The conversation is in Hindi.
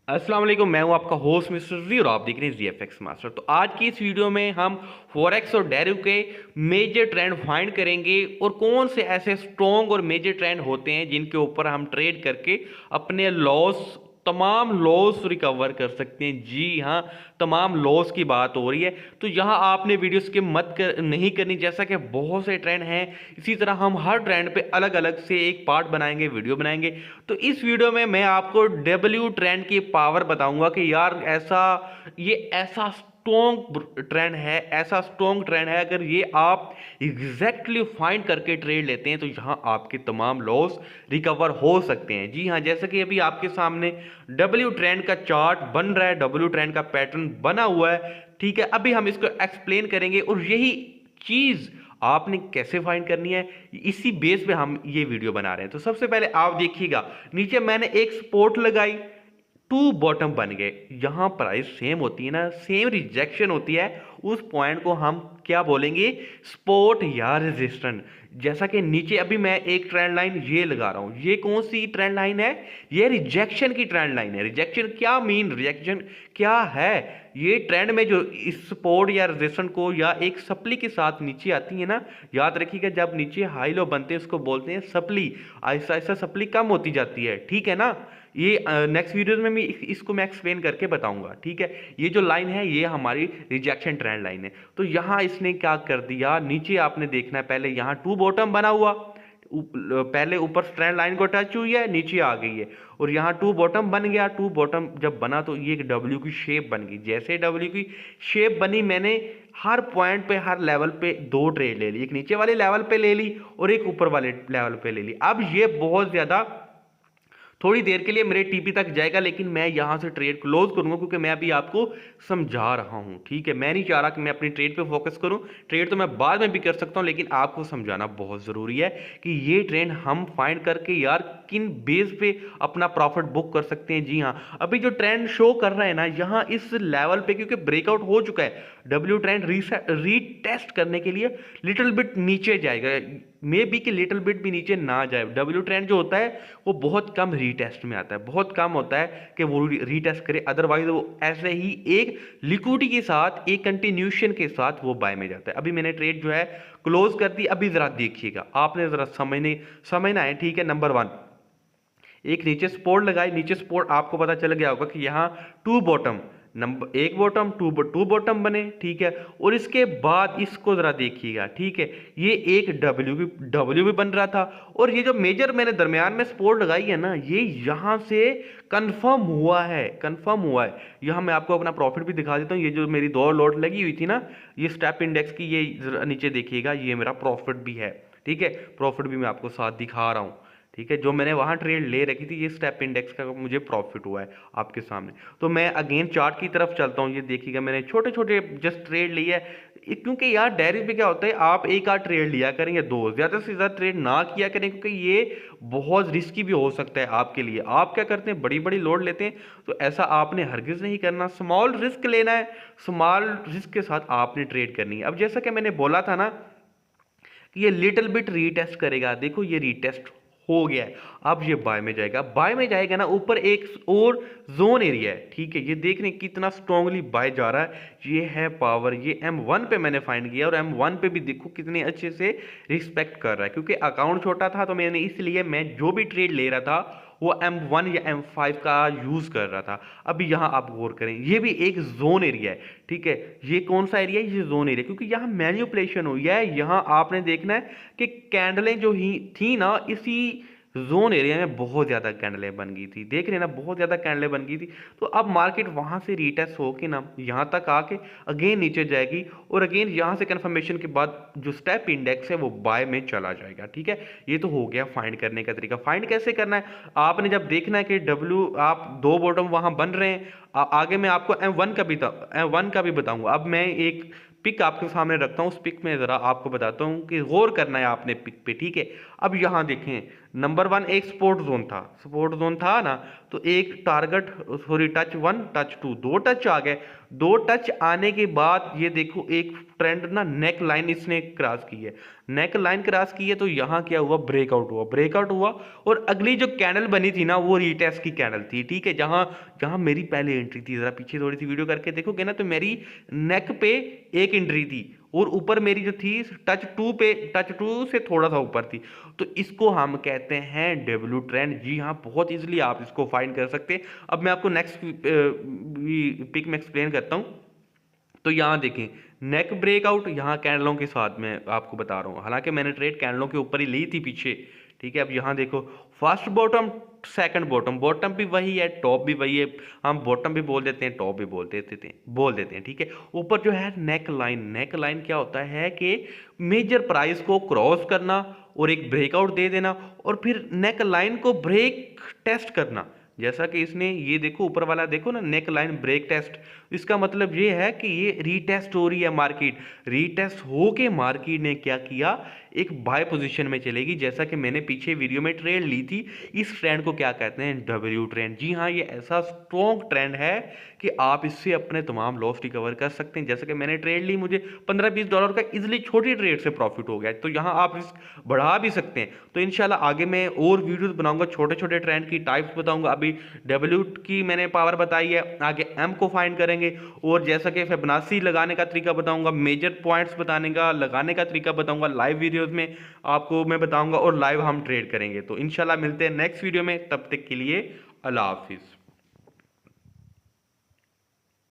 अस्सलाम वालेकुम, मैं हूं आपका होस्ट मिस्टर जी और आप देख रहे हैं जीएफएक्स मास्टर। तो आज की इस वीडियो में हम फॉरेक्स और डेरिव के मेजर ट्रेंड फाइंड करेंगे और कौन से ऐसे स्ट्रॉन्ग और मेजर ट्रेंड होते हैं जिनके ऊपर हम ट्रेड करके अपने लॉस तमाम लॉस रिकवर कर सकते हैं। जी हाँ, तमाम लॉस की बात हो रही है। तो यहाँ आपने वीडियो स्किप मत कर नहीं करनी, जैसा कि बहुत से ट्रेंड हैं। इसी तरह हम हर ट्रेंड पे अलग अलग से एक पार्ट बनाएंगे, वीडियो बनाएंगे। तो इस वीडियो में मैं आपको डब्ल्यू ट्रेंड की पावर बताऊंगा कि यार ये ऐसा स्ट्रॉन्ग ट्रेंड है, ऐसा स्ट्रॉन्ग ट्रेंड है। अगर ये आप एग्जैक्टली फाइंड करके ट्रेड लेते हैं तो यहाँ आपके तमाम लॉस रिकवर हो सकते हैं। जी हाँ, जैसे कि अभी आपके सामने डब्ल्यू ट्रेंड का चार्ट बन रहा है, डब्ल्यू ट्रेंड का पैटर्न बना हुआ है। ठीक है, अभी हम इसको एक्सप्लेन करेंगे और यही चीज आपने कैसे फाइंड करनी है, इसी बेस पे हम ये वीडियो बना रहे हैं। तो सबसे पहले आप देखिएगा, नीचे मैंने एक सपोर्ट लगाई, टू बॉटम बन गए। यहां प्राइस सेम होती है ना, सेम रिजेक्शन होती है, उस पॉइंट को हम क्या बोलेंगे, सपोर्ट या रेजिस्टेंस। जैसा कि नीचे अभी मैं एक ट्रेंड लाइन ये लगा रहा हूं, ये कौन सी ट्रेंड लाइन है, ये रिजेक्शन की ट्रेंड लाइन है। रिजेक्शन क्या मीन, रिजेक्शन क्या है, ये ट्रेंड में जो इस सपोर्ट या रेजिस्टेंस को या एक सप्ली के साथ नीचे आती है ना, याद रखिएगा जब नीचे हाई लो बनते हैं उसको बोलते हैं सप्ली। ऐसा ऐसा सप्ली कम होती जाती है, ठीक है ना। ये नेक्स्ट वीडियो में इसको मैं एक्सप्लेन करके बताऊंगा। ठीक है, ये जो लाइन है ये हमारी रिजेक्शन ट्रेंड लाइन है। तो यहाँ इसने क्या कर दिया, नीचे आपने देखना है, पहले यहाँ टू बॉटम बना हुआ, पहले ऊपर ट्रेंड लाइन को टच हुई है, नीचे आ गई है और यहाँ टू बॉटम बन गया। टू बॉटम जब बना तो ये एक डब्ल्यू की शेप बन गई। जैसे डब्ल्यू की शेप बनी, मैंने हर पॉइंट पे, हर लेवल पे दो ट्रेड ले ली, एक नीचे वाले लेवल पे ले ली और एक ऊपर वाले लेवल पे ले ली। अब ये बहुत ज्यादा थोड़ी देर के लिए मेरे टीपी तक जाएगा, लेकिन मैं यहां से ट्रेड क्लोज करूंगा क्योंकि मैं अभी आपको समझा रहा हूं। ठीक है, मैं नहीं चाह रहा कि मैं अपनी ट्रेड पे फोकस करूं। ट्रेड तो मैं बाद में भी कर सकता हूं, लेकिन आपको समझाना बहुत जरूरी है कि ये ट्रेंड हम फाइंड करके यार किन बेस पे अपना प्रॉफिट बुक कर सकते हैं। जी हाँ, अभी जो ट्रेंड शो कर रहा है ना यहाँ इस लेवल पे, क्योंकि ब्रेकआउट हो चुका है, डब्ल्यू ट्रेंड रीटेस्ट करने के लिए लिटिल बिट नीचे जाएगा। मे बी कि लिटिल बिट भी नीचे ना जाए। डब्ल्यू ट्रेंड जो होता है वो बहुत कम रीटेस्ट में आता है, बहुत कम होता है कि वो रीटेस्ट करे, अदरवाइज वो ऐसे ही एक लिक्विडिटी के साथ, एक कंटिन्यूशन के साथ वो बाय में जाता है। अभी मैंने ट्रेड जो है क्लोज कर दी। अभी जरा देखिएगा, आपने जरा समझना है। ठीक है, नंबर वन, एक नीचे सपोर्ट लगाई, नीचे सपोर्ट आपको पता चल गया होगा कि यहाँ टू बॉटम, नंबर एक बॉटम, टू बॉटम बने। ठीक है, और इसके बाद इसको जरा देखिएगा। ठीक है, ये एक डब्ल्यू भी बन रहा था और ये जो मेजर मैंने दरमियान में सपोर्ट लगाई है ना, ये यहां से कंफर्म हुआ है, कंफर्म हुआ है। यहां मैं आपको अपना प्रॉफिट भी दिखा देता हूं। ये जो मेरी दो लॉट लगी हुई थी ना, ये स्टेप इंडेक्स की, ये जरा नीचे देखिएगा, ये मेरा प्रॉफिट भी है। ठीक है, प्रॉफिट भी मैं आपको साथ दिखा रहा हूं। ठीक है, जो मैंने वहां ट्रेड ले रखी थी, ये स्टेप इंडेक्स का मुझे प्रॉफिट हुआ है आपके सामने। तो मैं अगेन चार्ट की तरफ चलता हूँ। ये देखिएगा, मैंने छोटे छोटे जस्ट ट्रेड लिए है, क्योंकि यार डेयरी पे क्या होता है, आप एक आध ट्रेड लिया करें या दो, ज्यादा से ज्यादा ट्रेड ना किया करें, क्योंकि ये बहुत रिस्की भी हो सकता है आपके लिए। आप क्या करते हैं, बड़ी बड़ी लोड लेते हैं, तो ऐसा आपने हरगिज नहीं करना। स्मॉल रिस्क लेना है, स्मॉल रिस्क के साथ आपने ट्रेड करनी है। अब जैसा कि मैंने बोला था ना कि ये लिटिल बिट रीटेस्ट करेगा, देखो ये रीटेस्ट हो गया है। अब ये बाय में जाएगा, बाय में जाएगा ना, ऊपर एक और जोन एरिया है। ठीक है, ये देख रहे हैं कितना स्ट्रांगली बाय जा रहा है। ये है पावर, ये M1 पे मैंने फाइंड किया और M1 पे भी देखो कितने अच्छे से रिस्पेक्ट कर रहा है। क्योंकि अकाउंट छोटा था तो मैंने इसलिए, मैं जो भी ट्रेड ले रहा था वो M1 या M5 का यूज कर रहा था। अभी यहां आप गौर करें, ये भी एक जोन एरिया है। ठीक है, ये कौन सा एरिया है, ये जोन एरिया, क्योंकि यहां मैन्युपुलेशन हुई है। यहां आपने देखना है कि कैंडलें जो ही थी ना, इसी जोन एरिया में बहुत ज्यादा कैंडलें बन गई थी, देख रहे हैं ना, बहुत ज्यादा कैंडलें बन गई थी। तो अब मार्केट वहां से रीटेस्ट होके ना यहां तक आके अगेन नीचे जाएगी और अगेन यहां से कंफर्मेशन के बाद जो स्टेप इंडेक्स है वो बाय में चला जाएगा। ठीक है, ये तो हो गया फाइंड करने का तरीका। फाइंड कैसे करना है, आपने जब देखना है कि डब्ल्यू, आप दो बॉटम वहां बन रहे हैं, आगे मैं आपको M1 का भी बताऊंगा। अब मैं एक पिक आपके सामने रखता हूं, उस पिक में जरा आपको बताता हूं कि गौर करना है आपने पिक पे। ठीक है, अब यहाँ देखें, नंबर 1 एक सपोर्ट जोन था ना, तो एक टारगेट सॉरी टच 1 टच 2 दो टच आ गए। दो टच आने के बाद ये देखो एक ट्रेंड ना नेक लाइन इसने क्रॉस की है, नेक लाइन क्रॉस की है, तो यहाँ क्या हुआ, ब्रेकआउट हुआ और अगली जो कैंडल बनी थी ना वो रीटेस्ट की कैंडल थी, ठीक है। जहाँ जहाँ मेरी पहले एंट्री थी, जरा पीछे थोड़ी सी वीडियो करके देखोगे ना, तो मेरी नेक पे एक एंट्री थी और ऊपर मेरी जो थी टच टू से थोड़ा सा ऊपर थी। तो इसको हम कहते हैं डब्ल्यू ट्रेंड। जी हाँ, बहुत इजीली आप इसको फाइंड कर सकते हैं। अब मैं आपको नेक्स्ट पिक में एक्सप्लेन करता हूँ। तो यहाँ देखें, नेक ब्रेकआउट यहाँ कैंडलों के साथ में आपको बता रहा हूँ, हालांकि मैंने ट्रेड कैंडलों के ऊपर ही ली थी पीछे, ठीक है। अब यहाँ देखो, first bottom second bottom, bottom भी वही है, टॉप भी वही है, हम बॉटम भी बोल देते हैं, टॉप भी बोल देते हैं, ठीक है। ऊपर जो है नेक लाइन क्या होता है कि मेजर प्राइस को क्रॉस करना और एक ब्रेकआउट दे देना और फिर नेक लाइन को ब्रेक टेस्ट करना। जैसा कि इसने ये देखो ऊपर वाला देखो ना, नेक लाइन ब्रेक टेस्ट, इसका मतलब ये है कि ये रीटेस्ट हो रही है मार्केट। रीटेस्ट हो के मार्केट ने क्या किया, एक बाय पोजीशन में चलेगी। जैसा कि मैंने पीछे वीडियो में ट्रेड ली थी, इस ट्रेंड को क्या कहते हैं, डब्ल्यू ट्रेंड। जी हाँ, ये ऐसा स्ट्रॉन्ग ट्रेंड है कि आप इससे अपने तमाम लॉस रिकवर कर सकते हैं। जैसा कि मैंने ट्रेड ली, मुझे $15-20 का इजिली छोटी ट्रेड से प्रॉफिट हो गया, तो यहाँ आप रिस्क बढ़ा भी सकते हैं। तो इंशाल्लाह आगे मैं और वीडियोस बनाऊंगा, छोटे छोटे ट्रेंड की टाइप्स बताऊंगा। अभी डब्ल्यू की मैंने पावर बताई है, आगे एम को फाइंड करेंगे और जैसा कि फिबोनाची लगाने का तरीका बताऊंगा, मेजर पॉइंट्स बताने का लगाने का तरीका बताऊंगा, लाइव वीडियोस में आपको मैं बताऊंगा और लाइव हम ट्रेड करेंगे। तो इंशाल्लाह मिलते हैं नेक्स्ट वीडियो में, तब तक के लिए अल्लाह हाफिज।